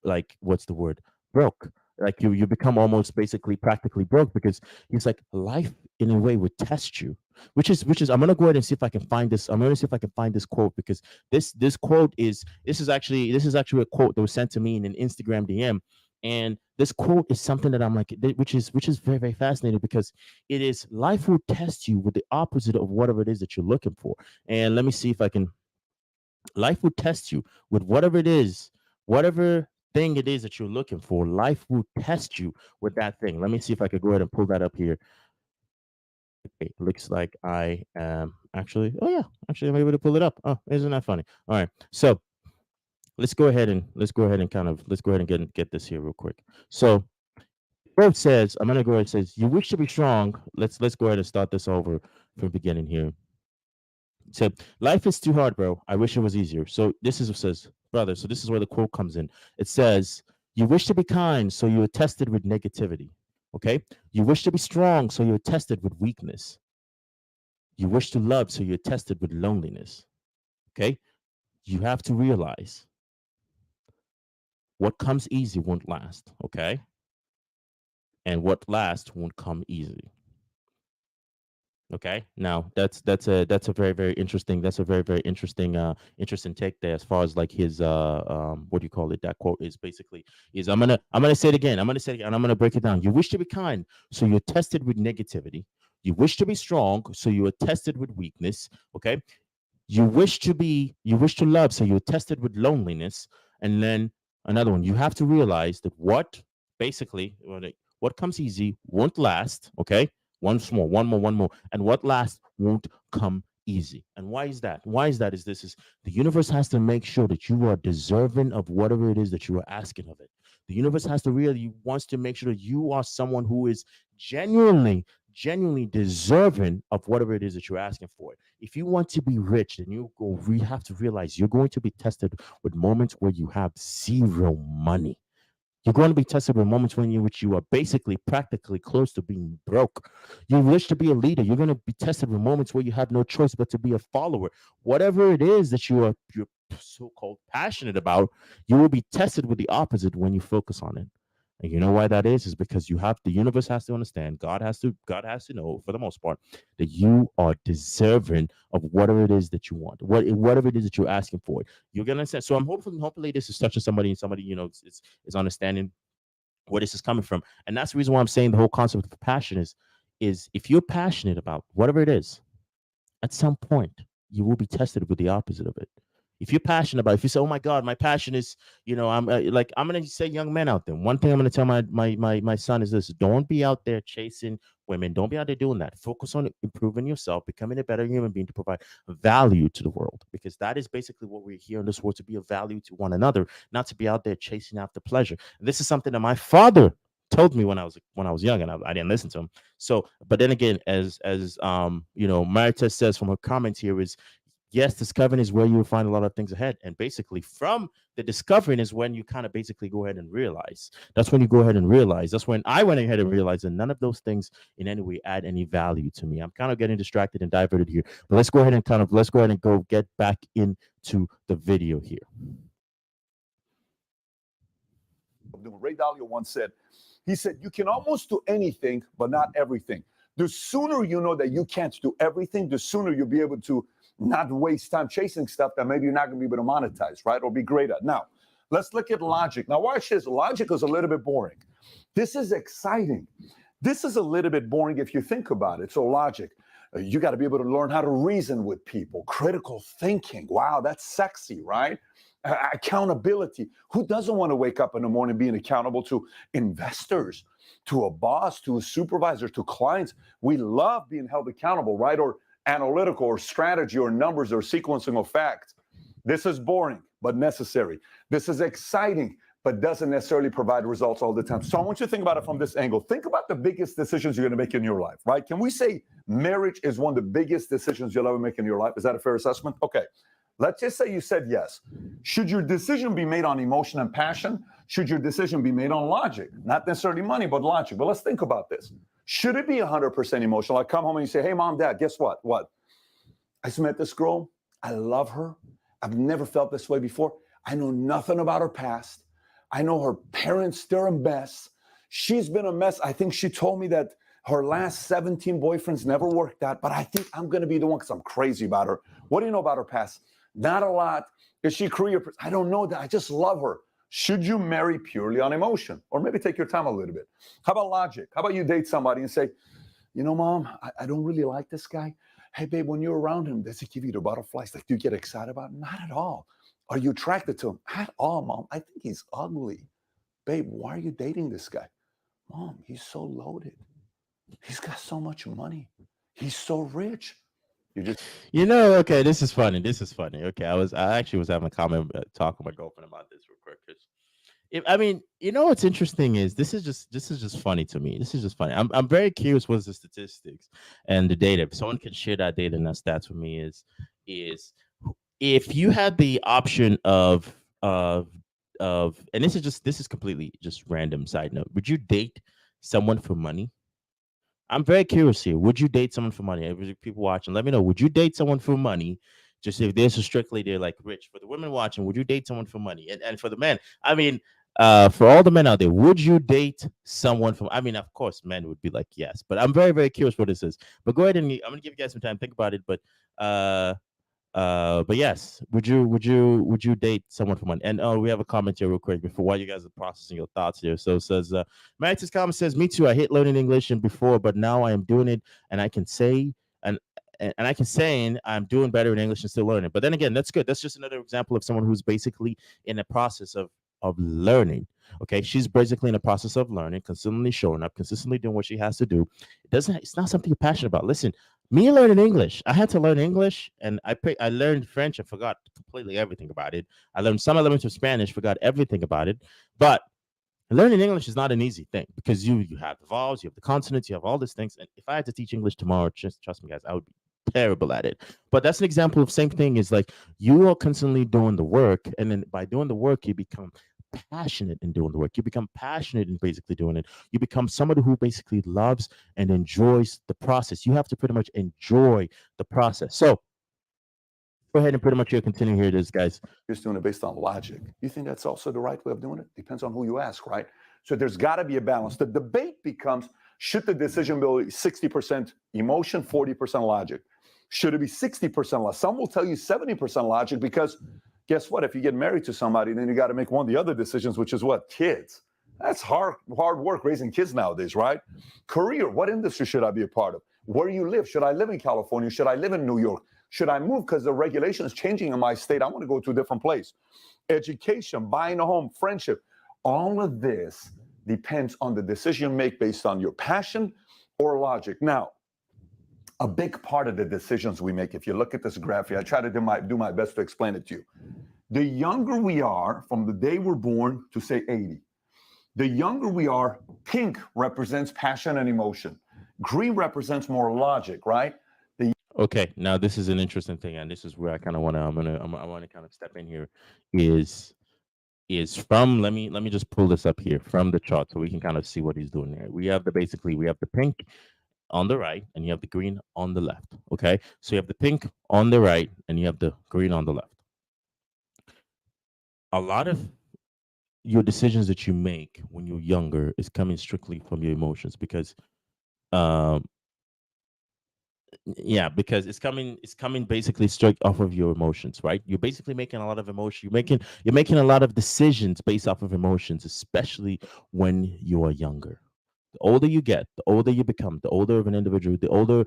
like what's the word broke, like you become almost basically practically broke because he's like life in a way would test you, which is I'm gonna go ahead and see if I can find this. I'm gonna see if I can find this quote because this quote is actually a quote that was sent to me in an Instagram DM. And this quote is something that I'm like, which is very, very fascinating because it is life will test you with the opposite of whatever it is that you're looking for. And let me see if I can. Life will test you with whatever it is, whatever thing it is that you're looking for. Life will test you with that thing. Let me see if I could go ahead and pull that up here. Okay, looks like I am actually. Oh yeah, actually I'm able to pull it up. Oh, isn't that funny? All right, so let's go ahead and get this here real quick. So quote says, I'm gonna go ahead and says, you wish to be strong. Let's go ahead and start this over from the beginning here. So life is too hard, bro. I wish it was easier. So this is what says, brother. So this is where the quote comes in. It says, you wish to be kind, so you are tested with negativity. Okay. You wish to be strong, so you're tested with weakness. You wish to love, so you're tested with loneliness. Okay. You have to realize what comes easy won't last. Okay. And what lasts won't come easy. Okay, now that's a very, very interesting interesting take there as far as like his what do you call it, that quote is basically is I'm gonna say it again, and I'm gonna break it down. You wish to be kind, so you're tested with negativity. You wish to be strong, so you are tested with weakness. Okay, you wish to love, so you're tested with loneliness. And then another one, you have to realize that what comes easy won't last. Okay, one more, and what lasts won't come easy. And why is that? Is the universe has to make sure that you are deserving of whatever it is that you are asking of it. The universe wants to make sure that you are someone who is genuinely deserving of whatever it is that you're asking for. If you want to be rich, then we have to realize you're going to be tested with moments where you have zero money. You're going to be tested with moments in which you are basically practically close to being broke. You wish to be a leader. You're going to be tested with moments where you have no choice but to be a follower. Whatever it is that you're so-called passionate about, you will be tested with the opposite when you focus on it. And you know why that is because the universe has to understand, God has to know for the most part that you are deserving of whatever it is that you want, whatever it is that you're asking for. You're gonna understand. So I'm hopefully this is touching somebody, and somebody, is understanding where this is coming from. And that's the reason why I'm saying the whole concept of passion is if you're passionate about whatever it is, at some point you will be tested with the opposite of it. If you're passionate about, if you say, "Oh my God, my passion is," I'm I'm gonna say, young men out there. One thing I'm gonna tell my son is this: don't be out there chasing women. Don't be out there doing that. Focus on improving yourself, becoming a better human being to provide value to the world, because that is basically what we're here in this world, to be of value to one another, not to be out there chasing after pleasure. And this is something that my father told me when I was young, and I didn't listen to him. So, but then again, as Marita says from her comment here is, yes, discovering is where you will find a lot of things ahead. And basically from the discovering is when you kind of basically go ahead and realize. That's when you go ahead and realize. That's when I went ahead and realized that none of those things in any way add any value to me. I'm kind of getting distracted and diverted here. But let's go ahead and go get back into the video here. Ray Dalio once said, he said, you can almost do anything, but not everything. The sooner you know that you can't do everything, the sooner you'll be able to not waste time chasing stuff that maybe you're not going to be able to monetize, right? Or be great at. Now, let's look at logic. Now, watch this. Logic is a little bit boring. This is exciting. This is a little bit boring if you think about it. So logic, you got to be able to learn how to reason with people. Critical thinking. Wow, that's sexy, right? Accountability. Who doesn't want to wake up in the morning being accountable to investors, to a boss, to a supervisor, to clients? We love being held accountable, right? Or analytical, or strategy, or numbers, or sequencing of facts. This is boring, but necessary. This is exciting, but doesn't necessarily provide results all the time. So I want you to think about it from this angle. Think about the biggest decisions you're going to make in your life, right? Can we say marriage is one of the biggest decisions you'll ever make in your life? Is that a fair assessment? Okay. Let's just say you said yes. Should your decision be made on emotion and passion? Should your decision be made on logic? Not necessarily money, but logic. But let's think about this. Should it be 100% emotional? I come home and you say, hey, mom, dad, guess what? What? I just met this girl. I love her. I've never felt this way before. I know nothing about her past. I know her parents, they're a mess. She's been a mess. I think she told me that her last 17 boyfriends never worked out, but I think I'm going to be the one because I'm crazy about her. What do you know about her past? Not a lot. Is she career? I don't know that. I just love her. Should you marry purely on emotion? Or maybe take your time a little bit. How about logic? How about you date somebody and say, you know, mom, I don't really like this guy. Hey, babe, when you're around him, does he give you the butterflies? Like, do you get excited about him? Not at all. Are you attracted to him? At all, mom. I think he's ugly. Babe, why are you dating this guy? Mom, he's so loaded. He's got so much money. He's so rich. Okay, this is funny. Okay, I actually was having a comment talk with my girlfriend about this real quick. What's interesting is this is just funny to me. This is just funny. I'm very curious what's the statistics and the data. If someone can share that data and that stats with me is if you had the option of and this is completely just random side note. Would you date someone for money? I'm very curious here. Would you date someone for money? People watching, let me know. Would you date someone for money? Just if this is strictly they're like rich. For the women watching, would you date someone for money? And for the men, for all the men out there, would you date someone from? Of course, men would be like yes. But I'm very, very curious what this is. But go ahead and I'm gonna give you guys some time to think about it. But yes, would you date someone for money? And we have a comment here real quick while you guys are processing your thoughts here. So it says, Max's comment says, me too. I hate learning English and before, but now I am doing it, and I can say I'm doing better in English and still learning. But then again, that's good. That's just another example of someone who's basically in the process of learning. Okay, she's basically in the process of learning, consistently showing up, consistently doing what she has to do. It's not something you're passionate about. Listen, me learning English, I had to learn English, and I learned French and forgot completely everything about it. I learned some elements of Spanish, forgot everything about it. But learning English is not an easy thing because you have the vowels, you have the consonants, you have all these things. And if I had to teach English tomorrow, just trust me, guys, I would be terrible at it. But that's an example of same thing. Is like you are constantly doing the work, and then by doing the work, you become passionate in doing the work. You become passionate in basically doing it. You become somebody who basically loves and enjoys the process. You have to pretty much enjoy the process. So go ahead and pretty much continue here, this guys. You're just doing it based on logic. You think that's also the right way of doing it? Depends on who you ask, right? So there's got to be a balance. The debate becomes, should the decision be 60% emotion, 40% logic? Should it be 60% logic? Some will tell you 70% logic because guess what? If you get married to somebody, then you got to make one of the other decisions, which is what? Kids. That's hard work raising kids nowadays, right? Career. What industry should I be a part of? Where you live? Should I live in California? Should I live in New York? Should I move because the regulation is changing in my state? I want to go to a different place. Education, buying a home, friendship. All of this depends on the decision you make based on your passion or logic. Now, a big part of the decisions we make, if you look at this graph here, I try to do my best to explain it to you. The younger we are from the day we're born to say 80, the younger we are, pink represents passion and emotion. Green represents more logic, right? Okay, now this is an interesting thing, and this is where I kind of want to I want to kind of step in here. Is from let me just pull this up here from the chart so we can kind of see what he's doing there. We have the pink on the right and you have the green on the left. Okay, so you have the pink on the right and you have the green on the left. A lot of your decisions that you make when you're younger is coming strictly from your emotions because because it's coming basically straight off of your emotions, right? You're basically making a lot of emotion. You're making a lot of decisions based off of emotions, especially when you are younger. The older you get, the older you become, the older of an individual, the older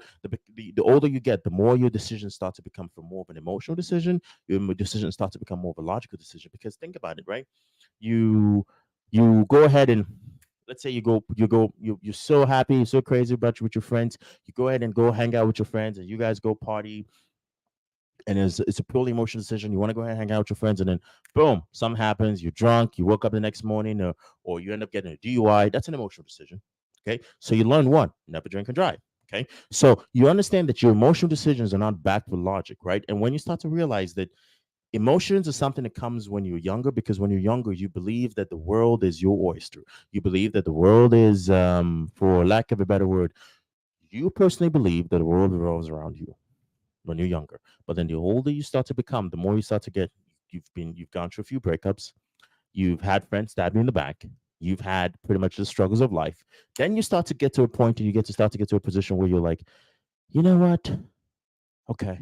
you get, the more your decisions start to become from more of an emotional decision. Your decisions start to become more of a logical decision. Because think about it, right? You go ahead and let's say you're so happy, you're so crazy about you with your friends. You go ahead and go hang out with your friends, and you guys go party. And it's a purely emotional decision. You want to go ahead and hang out with your friends, and then boom, something happens. You're drunk. You woke up the next morning, or you end up getting a DUI. That's an emotional decision. Okay, so you learn one: never drink and drive. Okay, so you understand that your emotional decisions are not backed with logic, right? And when you start to realize that emotions are something that comes when you're younger, because when you're younger, you believe that the world is your oyster. You believe that the world is, for lack of a better word, you personally believe that the world revolves around you when you're younger. But then the older you start to become, the more you start to get, you've gone through a few breakups, you've had friends stab you in the back, you've had pretty much the struggles of life. Then you start to get to a point, and you get to a position where you're like, you know what? Okay.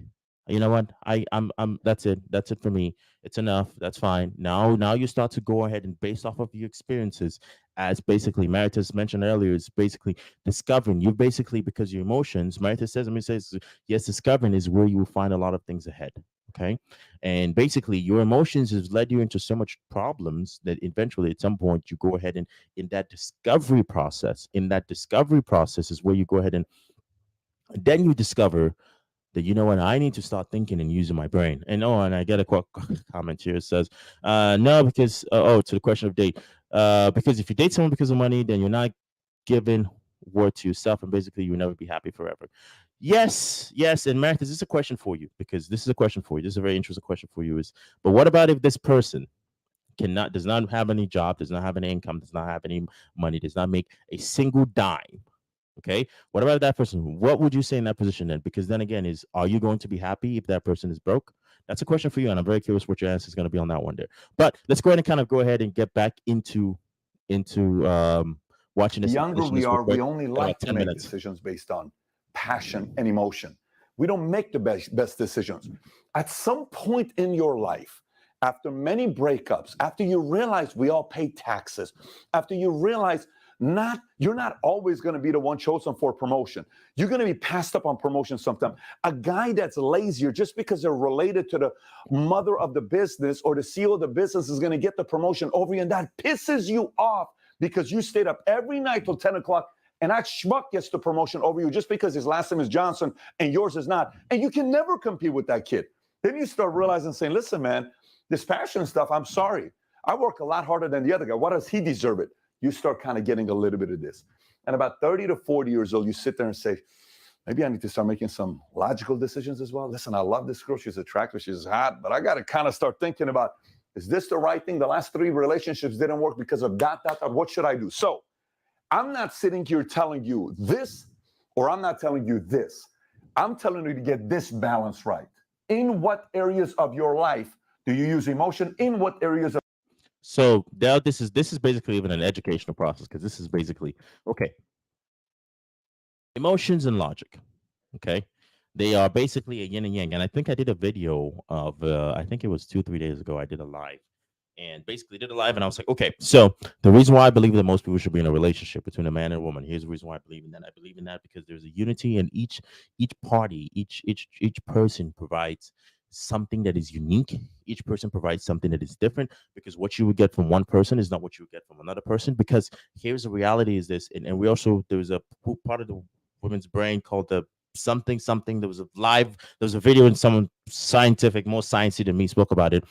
You know what? I'm that's it. That's it for me. It's enough. That's fine. Now you start to go ahead and based off of your experiences, as basically Maritas mentioned earlier, is basically discovering. You basically, because your emotions, Maritas says, yes, discovering is where you will find a lot of things ahead. Okay. And basically your emotions has led you into so much problems that eventually at some point you go ahead and in that discovery process is where you go ahead and then you discover that, you know what, I need to start thinking and using my brain. And I get a comment here. It says, no, because to the question of date, because if you date someone because of money, then you're not giving worth to yourself, and basically you'll never be happy forever. Yes. And Matt, this is a question for you, because this is a question for you. This is a very interesting question for you. But what about if this person does not have any job, does not have any income, does not have any money, does not make a single dime? Okay, what about that person? What would you say in that position then? Because then again, are you going to be happy if that person is broke? That's a question for you, and I'm very curious what your answer is going to be on that one there. But let's go ahead and kind of go ahead and get back into watching this. The younger we are, we only like to make decisions based on passion and emotion. We don't make the best decisions. At some point in your life, after many breakups, after you realize we all pay taxes, after you realize you're not always going to be the one chosen for promotion. You're going to be passed up on promotion sometime. A guy that's lazier just because they're related to the mother of the business or the CEO of the business is going to get the promotion over you, and that pisses you off because you stayed up every night till 10 o'clock, and that schmuck gets the promotion over you just because his last name is Johnson and yours is not. And you can never compete with that kid. Then you start realizing, saying, listen, man, this passion stuff, I'm sorry. I work a lot harder than the other guy. Why does he deserve it? You start kind of getting a little bit of this. And about 30 to 40 years old, you sit there and say, maybe I need to start making some logical decisions as well. Listen, I love this girl. She's attractive. She's hot. But I got to kind of start thinking about, is this the right thing? The last 3 relationships didn't work because of that. What should I do? So I'm not sitting here telling you this, or I'm not telling you this. I'm telling you to get this balance right. In what areas of your life do you use emotion? In what areas of So now this is basically even an educational process, because this is basically okay. Emotions and logic. Okay. They are basically a yin and yang. And I think I did a video of I think it was 2-3 days ago. I did a live and basically did a live, and I was like, okay, so the reason why I believe that most people should be in a relationship between a man and a woman, here's the reason why I believe in that. I believe in that because there's a unity, and each party, each person provides something that is unique. Each person provides something that is different, because what you would get from one person is not what you would get from another person. Because here's the reality is this, and we also, there's a part of the women's brain called the something. There was a video, and someone scientific, more sciencey than me, spoke about it.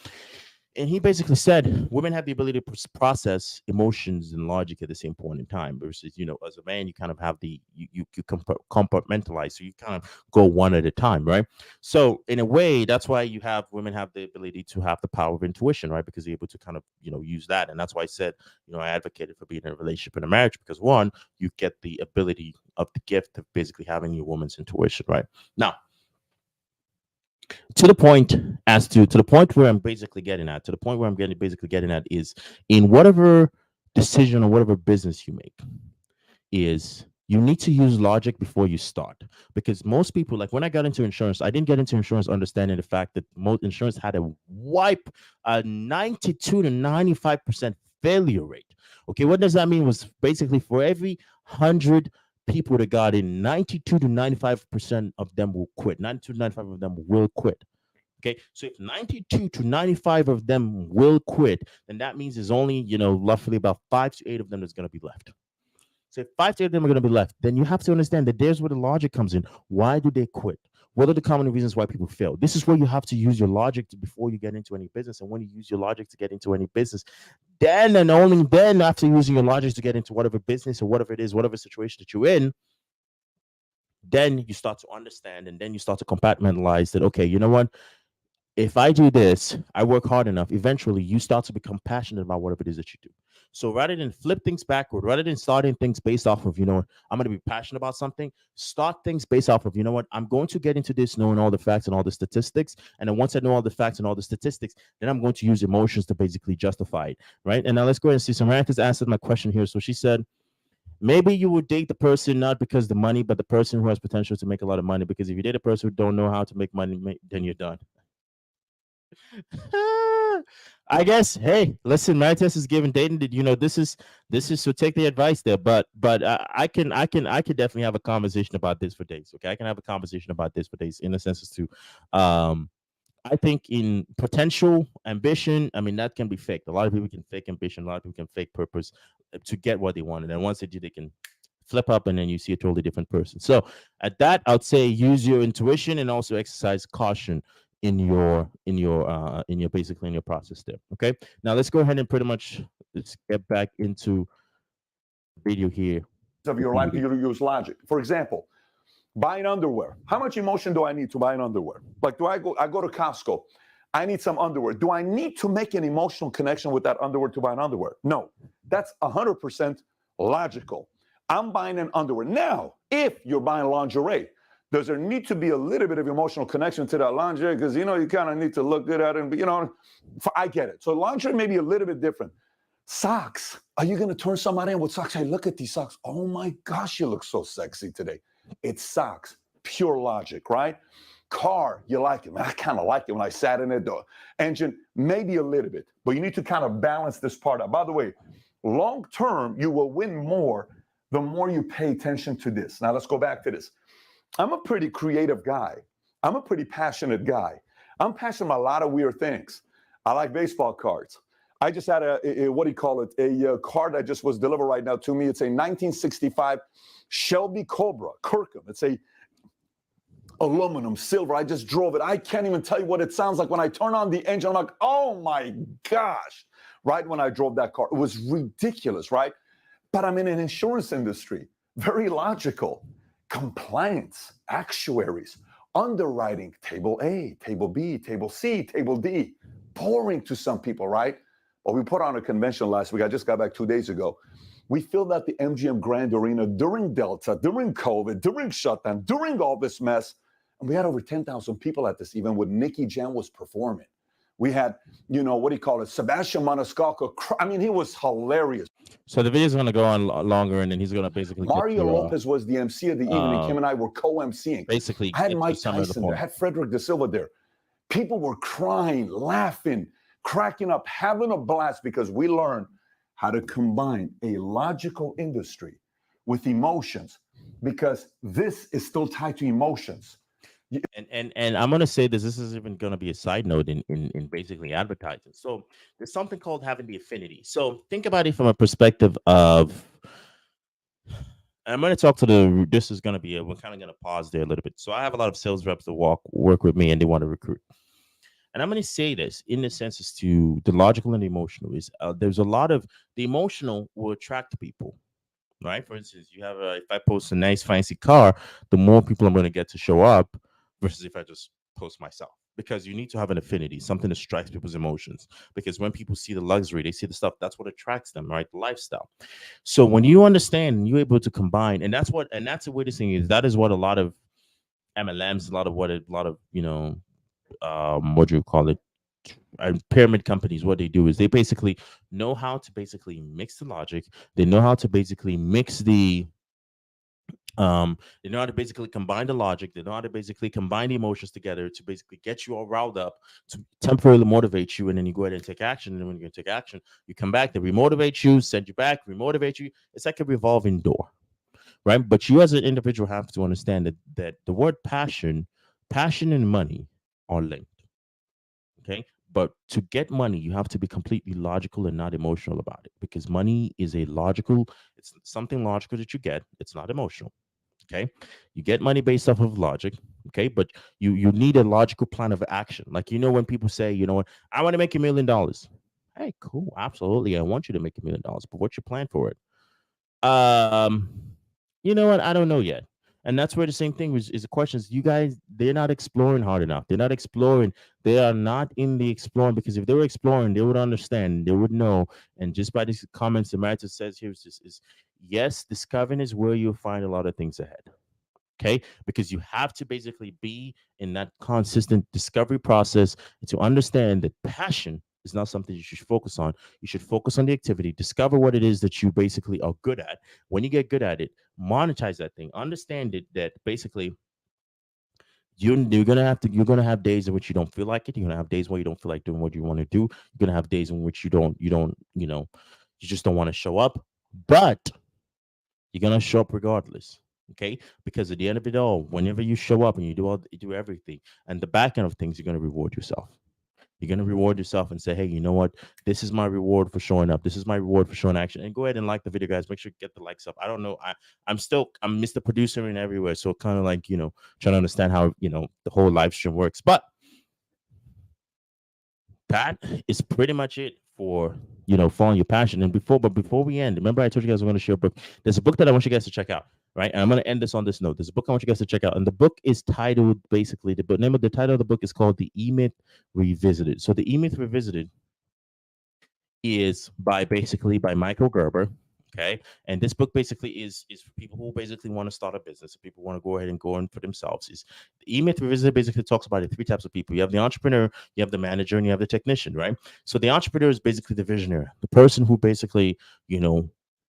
And he basically said women have the ability to process emotions and logic at the same point in time, versus, as a man, you kind of have you compartmentalize, so you kind of go one at a time, right? So in a way, that's why women have the ability to have the power of intuition, right? Because they're able to kind of use that. And that's why I said, I advocated for being in a relationship and a marriage, because one, you get the ability of the gift of basically having your woman's intuition, right? Now, to the point where I'm basically getting at, is in whatever decision or whatever business you make, is you need to use logic before you start. Because most people, like when I got into insurance, I didn't get into insurance understanding the fact that most insurance had a 92 to 95% failure rate. Okay, what does that mean? Was basically for every 100 people that got in, 92 to 95% of them will quit. 92 to 95 of them will quit. Okay, so if 92 to 95 of them will quit, then that means there's only, roughly about 5 to 8 of them that's going to be left. So if 5 to 8 of them are going to be left, then you have to understand that there's where the logic comes in. Why do they quit? What are the common reasons why people fail? This is where you have to use your logic before you get into any business. And when you use your logic to get into any business, then and only then, after using your logic to get into whatever business or whatever it is, whatever situation that you're in, then you start to understand, and then you start to compartmentalize that, okay, you know what? If I do this, I work hard enough, eventually you start to become passionate about whatever it is that you do. So rather than flip things backward, rather than starting things based off of, I'm going to be passionate about something, start things based off of, I'm going to get into this knowing all the facts and all the statistics. And then once I know all the facts and all the statistics, then I'm going to use emotions to basically justify it, right? And now let's go ahead and see. Samantha's answered my question here. So she said, maybe you would date the person not because of the money, but the person who has potential to make a lot of money. Because if you date a person who don't know how to make money, then you're done. I guess, hey, listen, my test is given dating. This is so take the advice there, but I could definitely have a conversation about this for days. Okay, I can have a conversation about this for days, in a sense as to I think in potential ambition, I mean, that can be faked. A lot of people can fake ambition, a lot of people can fake purpose to get what they want, and then once they do, they can flip up, and then you see a totally different person. So at that, I'd say use your intuition and also exercise caution in your basically in your process there. Okay, now let's go ahead and let's get back into the video here. Of your life, you use logic. For example, buying underwear. How much emotion do I need to buy an underwear? Like, I go to Costco, I need some underwear. Do I need to make an emotional connection with that underwear to buy an underwear? No, that's 100% logical. I'm buying an underwear. Now, if you're buying lingerie, does there need to be a little bit of emotional connection to that lingerie? Because, you kind of need to look good at it. And, I get it. So lingerie may be a little bit different. Socks. Are you going to turn somebody in with socks? Hey, look at these socks. Oh, my gosh, you look so sexy today. It's socks. Pure logic, right? Car, you like it. Man, I kind of like it when I sat in it. The engine, maybe a little bit. But you need to kind of balance this part out. By the way, long term, you will win more the more you pay attention to this. Now, let's go back to this. I'm a pretty creative guy. I'm a pretty passionate guy. I'm passionate about a lot of weird things. I like baseball cards. I just had a card that just was delivered right now to me. It's a 1965 Shelby Cobra Kirkham. It's a aluminum, silver. I just drove it. I can't even tell you what it sounds like when I turn on the engine. I'm like, oh my gosh, right when I drove that car. It was ridiculous, right? But I'm in an insurance industry. Very logical. Compliance, actuaries, underwriting, table A, table B, table C, table D. Boring to some people, right? But we put on a convention last week. I just got back 2 days ago. We filled out the MGM Grand Arena during Delta, during COVID, during shutdown, during all this mess. And we had over 10,000 people at this event when Nicky Jam was performing. We had, what do you call it? Sebastian Maniscalco. I mean, he was hilarious. So the video is going to go on longer, and then he's going to basically Mario Lopez was the MC of the evening. Kim and I were co-MCing. Basically, I had get Mike to some of the Tyson there. I point. had Frederick Da Silva there. People were crying, laughing, cracking up, having a blast because we learned how to combine a logical industry with emotions, because this is still tied to emotions. And I'm gonna say this. This is even gonna be a side note in basically advertising. So there's something called having the affinity. So think about it from a perspective of. I'm gonna talk to the. This is gonna be. We're kind of gonna pause there a little bit. So I have a lot of sales reps that work with me, and they want to recruit. And I'm going to say this in the sense as to the logical and the emotional is there's a lot of the emotional will attract people, right? For instance, you have if I post a nice fancy car, the more people I'm going to get to show up versus if I just post myself, because you need to have an affinity, something that strikes people's emotions. Because when people see the luxury, they see the stuff, that's what attracts them, right? The lifestyle. So when you understand and you're able to combine, and that's the weirdest thing is that is what a lot of MLMs, a lot of what do you call it, pyramid companies, what they do is they basically know how to basically mix the logic, they know how to basically mix the they know how to basically combine the logic, they know how to basically combine the emotions together to basically get you all riled up, to temporarily motivate you, and then you go ahead and take action. And then when you take action, you come back, they remotivate you, send you back, remotivate you. It's like a revolving door, right? But you as an individual have to understand that the word passion and money are linked. Okay. But to get money, you have to be completely logical and not emotional about it, because money is it's something logical that you get. It's not emotional. Okay. You get money based off of logic. Okay. But you need a logical plan of action. Like, when people say, what, I want to make $1 million. Hey, cool. Absolutely. I want you to make $1 million, but what's your plan for it? You know what? I don't know yet. And that's where the same thing is the questions. You guys, they're not exploring hard enough. They're not exploring. They are not in the exploring, because if they were exploring, they would understand. They would know. And just by these comments, the Marita says here is yes, discovering is where you'll find a lot of things ahead. Okay, because you have to basically be in that consistent discovery process to understand that passion is not something you should focus on. You should focus on the activity, discover what it is that you basically are good at. When you get good at it, monetize that thing. Understand it that basically you're gonna have days in which you don't feel like it. You're gonna have days where you don't feel like doing what you want to do. You're gonna have days in which you just don't want to show up, but you're gonna show up regardless. Okay, because at the end of it all, whenever you show up and you do everything, and the back end of things, you're gonna reward yourself. You're going to reward yourself and say, hey, you know what? This is my reward for showing up. This is my reward for showing action. And go ahead and like the video, guys. Make sure you get the likes up. I don't know. I'm Mr. Producer in everywhere. So kind of like, trying to understand how, the whole live stream works. But that is pretty much it for, following your passion. And before we end, remember I told you guys I'm going to share a book. There's a book that I want you guys to check out. Right. And I'm going to end this on this note. There's a book I want you guys to check out. And the book is titled, basically, the title of the book is called The E-Myth Revisited. So The E-Myth Revisited is by Michael Gerber. Okay. And this book basically is for people who basically want to start a business. People want to go ahead and go in for themselves. The E-Myth Revisited basically talks about it. 3 types of people. You have the entrepreneur, you have the manager, and you have the technician, right? So the entrepreneur is basically the visionary, the person who basically,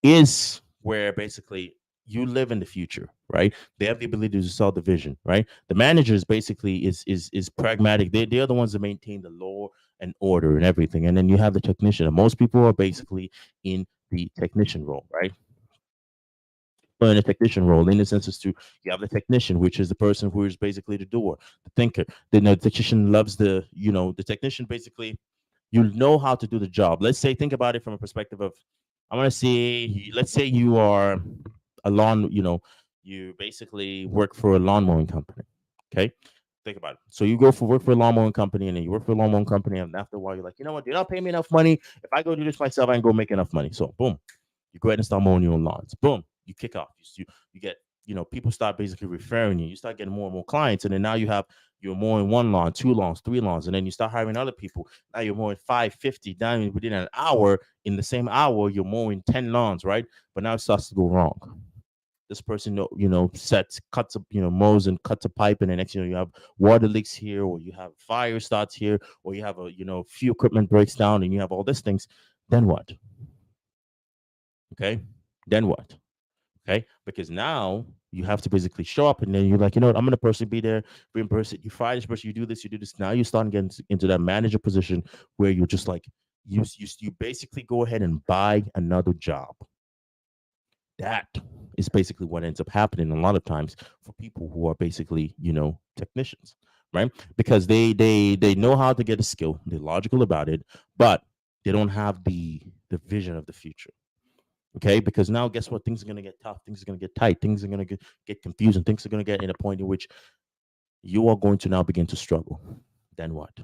is where basically you live in the future, right? They have the ability to sell the vision, right? The managers basically is pragmatic. They are the ones that maintain the law and order and everything. And then you have the technician. And most people are basically in the technician role, right? Or in a technician role, in the sense as to you have the technician, which is the person who is basically the doer, the thinker. The technician loves the technician basically, how to do the job. Let's say, think about it from a perspective of, let's say you are a lawn, you basically work for a lawn mowing company. Okay. Think about it. So you go work for a lawn mowing company, and then you work for a lawn mowing company, and after a while, you're like, you know what? They're not paying me enough money. If I go do this myself, I can go make enough money. So boom, you go ahead and start mowing your own lawns. Boom, you kick off. You get, people start basically referring you. You start getting more and more clients, and then now you're mowing 1 lawn, 2 lawns, 3 lawns, and then you start hiring other people. Now you're mowing 5, 50. Down within an hour, in the same hour, you're mowing 10 lawns, right? But now it starts to go wrong. This person, cuts up, mows and cuts a pipe, and the next, you have water leaks here, or you have fire starts here, or you have few equipment breaks down, and you have all these things. Then what? Okay, then what? Okay, because now you have to basically show up, and then you're like, I'm gonna personally be there, be in person. You fire this person, you do this, you do this. Now you're starting to get into that manager position where you're just like, you basically go ahead and buy another job. That is basically what ends up happening a lot of times for people who are basically, technicians, right? Because they know how to get a skill, they're logical about it, but they don't have the vision of the future. Okay, because now guess what? Things are going to get tough. Things are going to get tight. Things are going to get confused, and things are going to get in a point in which you are going to now begin to struggle. Then what?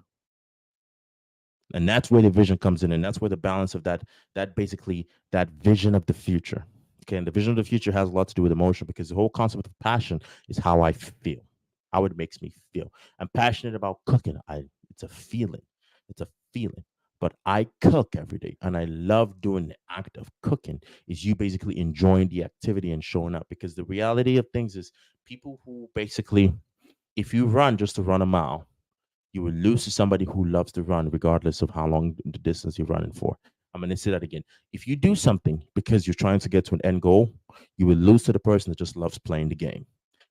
And that's where the vision comes in, and that's where the balance of that basically that vision of the future. Okay, and the vision of the future has a lot to do with emotion, because the whole concept of passion is how I feel, how it makes me feel. I'm passionate about cooking. It's a feeling. It's a feeling. But I cook every day, and I love doing the act of cooking. Is you basically enjoying the activity and showing up? Because the reality of things is, people who basically, if you run just to run a mile, you will lose to somebody who loves to run, regardless of how long the distance you're running for. I'm going to say that again. If you do something because you're trying to get to an end goal, you will lose to the person that just loves playing the game.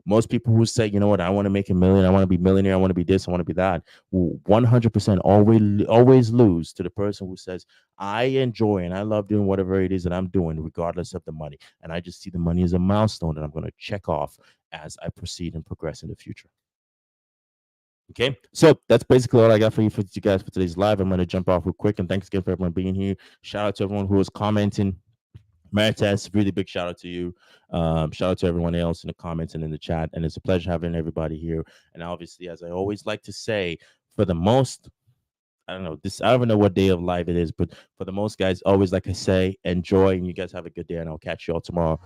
Most people who say, I want to make $1 million, I want to be millionaire, I want to be this, I want to be that, will 100% always lose to the person who says, I enjoy and I love doing whatever it is that I'm doing, regardless of the money. And I just see the money as a milestone that I'm going to check off as I proceed and progress in the future. Okay, so that's basically all I got for you guys for today's live. I'm going to jump off real quick, and thanks again for everyone being here. Shout out to everyone who was commenting. Maritas, really big shout out to you. Shout out to everyone else in the comments and in the chat. And it's a pleasure having everybody here. And obviously, as I always like to say, for the most, I don't even know what day of live it is, but for the most, guys, always like I say, enjoy, and you guys have a good day, and I'll catch you all tomorrow.